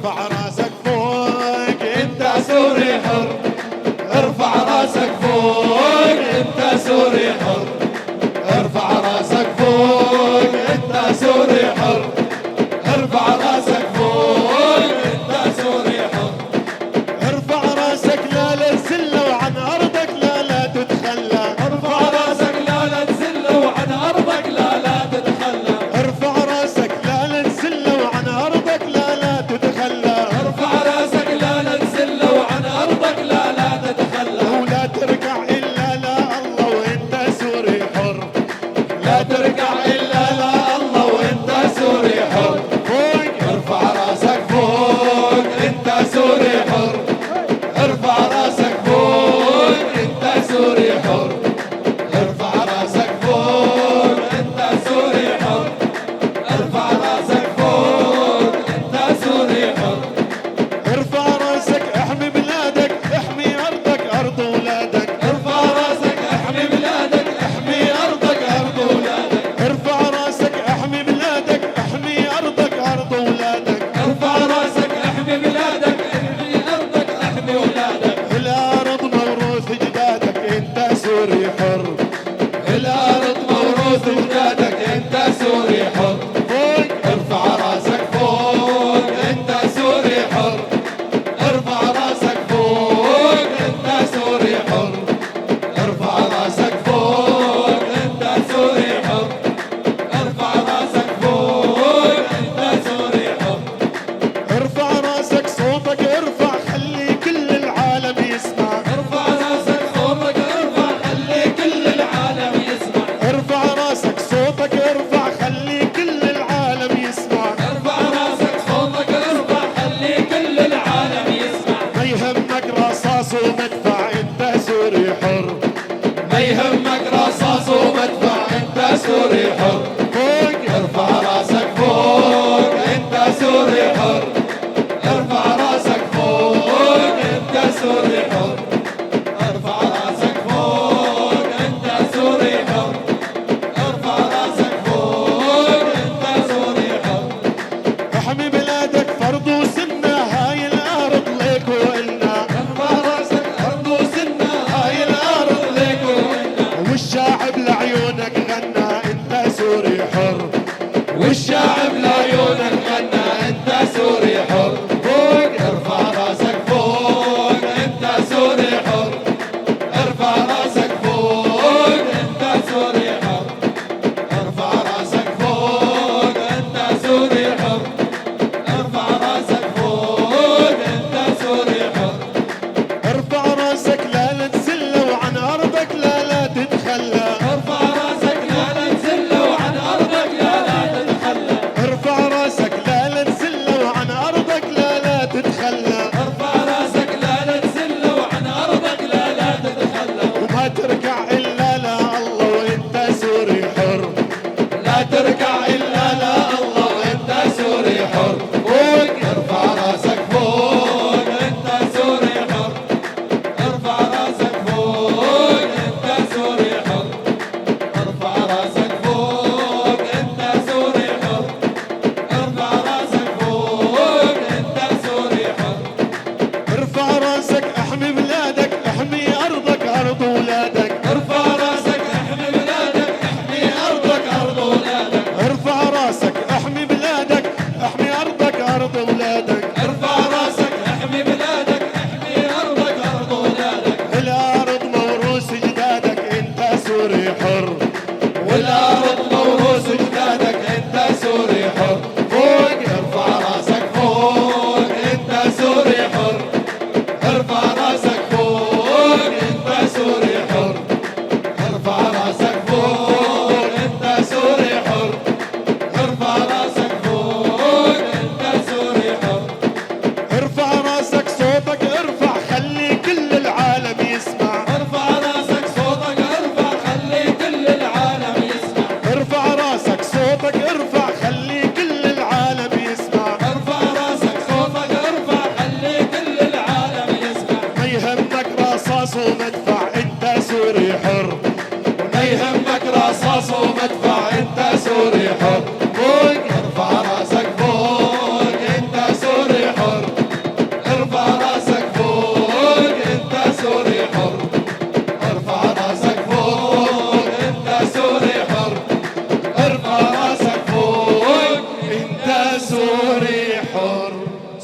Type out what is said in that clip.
ارفع راسك فوق انت سوري حر، ارفع راسك فوق انت سوري حر، ارفع راسك فوق انت سوري حر، ارفع راسك فوق انت سوري حر. ارفع راسك لا لا تزل وعن ارضك لا لا تتخلى، ارفع راسك لا لا تزل وعن ارضك لا لا تتخلى، ارفع راسك لا لا تزل وعن ارضك لا لا تتخلى، ارفع راسك لا لا تزل وعن ارضك لا لا تتخلى، ولا تركع الا لا الله وانت سوري حر، لا تركع الا لا الله وانت سوري حر. فوق ارفع راسك فوق انت سوري حر، ارفع راسك فوق انت سوري حر، ارفع راسك فوق انت سوري حر، ارفع راسك فوق انت سوري حر. ارفع راسك احمي بلادك احمي ارضك ارض ولادك، ارفع راسك احمي بلادك احمي ارضك ارض ولادك، ارفع راسك احمي بلادك احمي ارضك ارض ولادك، ارفع راسك احمي بلادك احمي ارضك احمي ولادك. الارض موروث جدادك انت سوري حر، الارض موروث ولادك انت سوري حر. فوق ارفع راسك فوق انت سوري حر، ارفع راسك فوق انت سوري حر، ارفع راسك فوق انت سوري حر، ارفع راسك فوق انت سوري حر. ارفع راسك صوتك ارفع خلي كل العالم يسمع، ارفع راسك صوتك ارفع خلي كل العالم يسمع، ارفع راسك صوتك ارفع خلي كل العالم يسمع، ارفع راسك صوتك ارفع خلي كل العالم يسمع. ما يهمك رصاص ومدفع انت سوري حر، ما يهمك رصاص ومدفع انت سوري حر. فوق ارفع راسك فوق انت سوري حر،